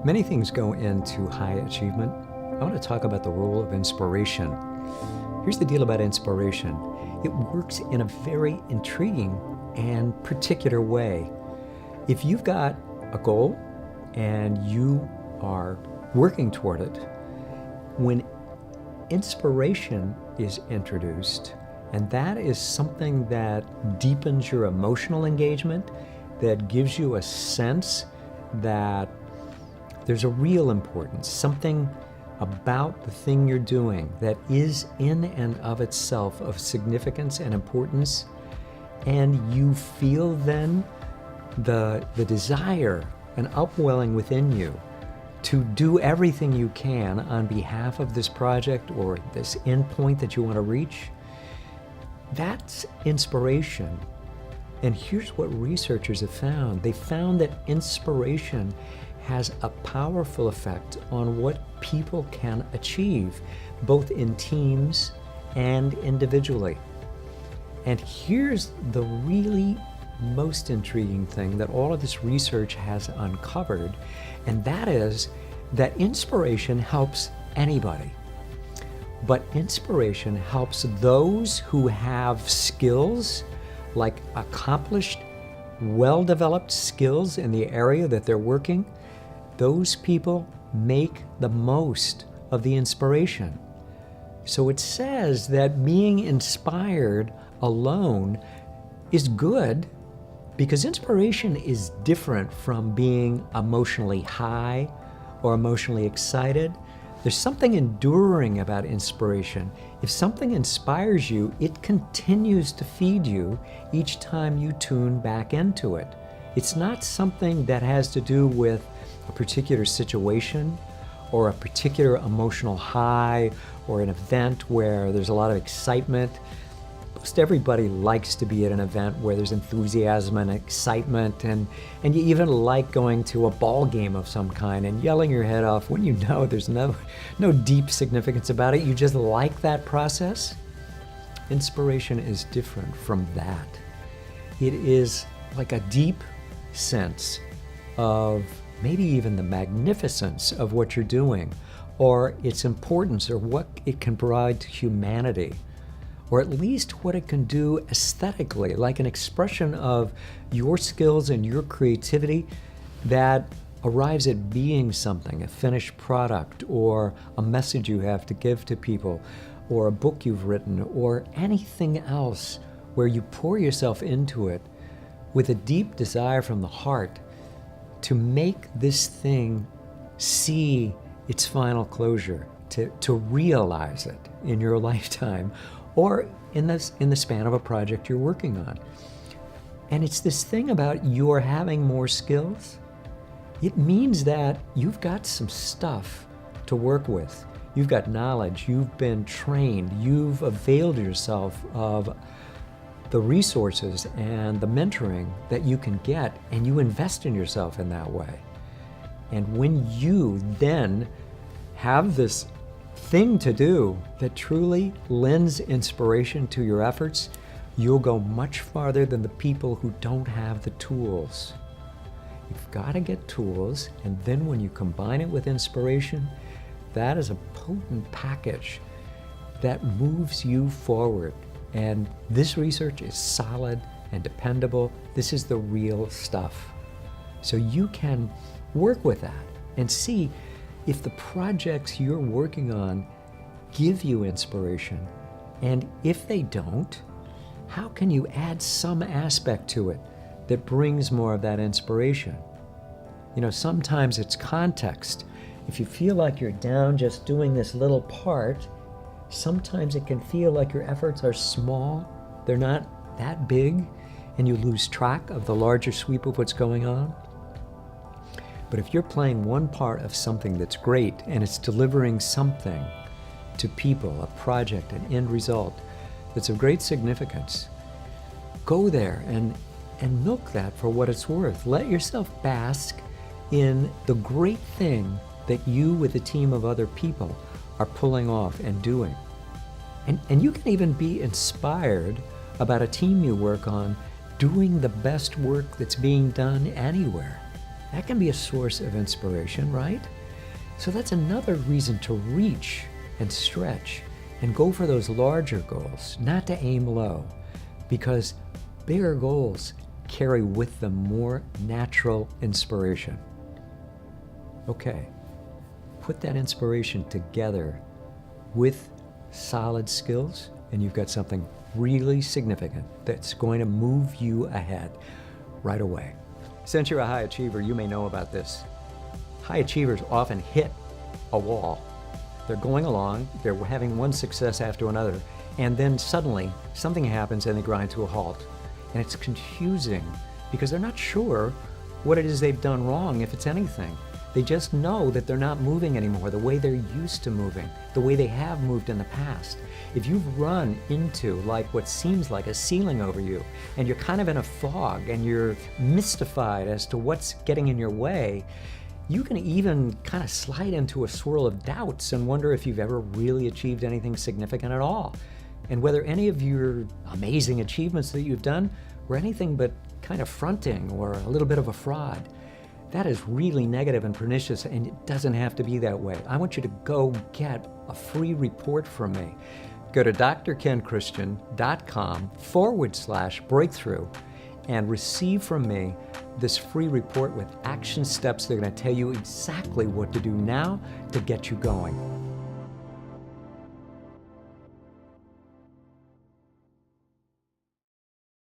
Many things go into high achievement. I want to talk about the role of inspiration. Here's the deal about inspiration. It works in a very intriguing and particular way. If you've got a goal and you are working toward it, when inspiration is introduced, and that is something that deepens your emotional engagement, that gives you a sense that there's a real importance, something about the thing you're doing that is in and of itself of significance and importance, and you feel then the desire, an upwelling within you to do everything you can on behalf of this project or this endpoint that you want to reach, that's inspiration. And here's what researchers have found. They found that inspiration has a powerful effect on what people can achieve, both in teams and individually. And here's the really most intriguing thing that all of this research has uncovered, and that is that inspiration helps anybody. But inspiration helps those who have skills, like accomplished, well-developed skills in the area that they're working. Those people make the most of the inspiration. So it says that being inspired alone is good because inspiration is different from being emotionally high or emotionally excited. There's something enduring about inspiration. If something inspires you, it continues to feed you each time you tune back into it. It's not something that has to do with a particular situation or a particular emotional high or an event where there's a lot of excitement. Most everybody likes to be at an event where there's enthusiasm and excitement, and you even like going to a ball game of some kind and yelling your head off when you know there's no deep significance about it. You just like that process. Inspiration is different from that. It is like a deep sense of maybe even the magnificence of what you're doing, or its importance, or what it can provide to humanity, or at least what it can do aesthetically, like an expression of your skills and your creativity that arrives at being something, a finished product, or a message you have to give to people, or a book you've written, or anything else where you pour yourself into it with a deep desire from the heart to make this thing see its final closure, to realize it in your lifetime or in the span of a project you're working on. And it's this thing about your having more skills. It means that you've got some stuff to work with. You've got knowledge, you've been trained, you've availed yourself of the resources and the mentoring that you can get, and you invest in yourself in that way. And when you then have this thing to do that truly lends inspiration to your efforts, you'll go much farther than the people who don't have the tools. You've got to get tools, and then when you combine it with inspiration, that is a potent package that moves you forward. And this research is solid and dependable. This is the real stuff. So you can work with that and see if the projects you're working on give you inspiration. And if they don't, how can you add some aspect to it that brings more of that inspiration? You know, sometimes it's context. If you feel like you're down just doing this little part, sometimes it can feel like your efforts are small, they're not that big, and you lose track of the larger sweep of what's going on. But if you're playing one part of something that's great and it's delivering something to people, a project, an end result that's of great significance, go there and milk that for what it's worth. Let yourself bask in the great thing that you with a team of other people are pulling off and doing. And you can even be inspired about a team you work on doing the best work that's being done anywhere. That can be a source of inspiration, right? So that's another reason to reach and stretch and go for those larger goals, not to aim low, because bigger goals carry with them more natural inspiration. Okay, put that inspiration together with solid skills, and you've got something really significant that's going to move you ahead right away. Since you're a high achiever, you may know about this. High achievers often hit a wall. They're going along, they're having one success after another, and then suddenly something happens and they grind to a halt. And it's confusing because they're not sure what it is they've done wrong, if it's anything. They just know that they're not moving anymore the way they're used to moving, the way they have moved in the past. If you've run into like what seems like a ceiling over you, and you're kind of in a fog and you're mystified as to what's getting in your way, you can even kind of slide into a swirl of doubts and wonder if you've ever really achieved anything significant at all, and whether any of your amazing achievements that you've done were anything but kind of fronting or a little bit of a fraud. That is really negative and pernicious, and it doesn't have to be that way. I want you to go get a free report from me. Go to drkenchristian.com/breakthrough and receive from me this free report with action steps that are going to tell you exactly what to do now to get you going.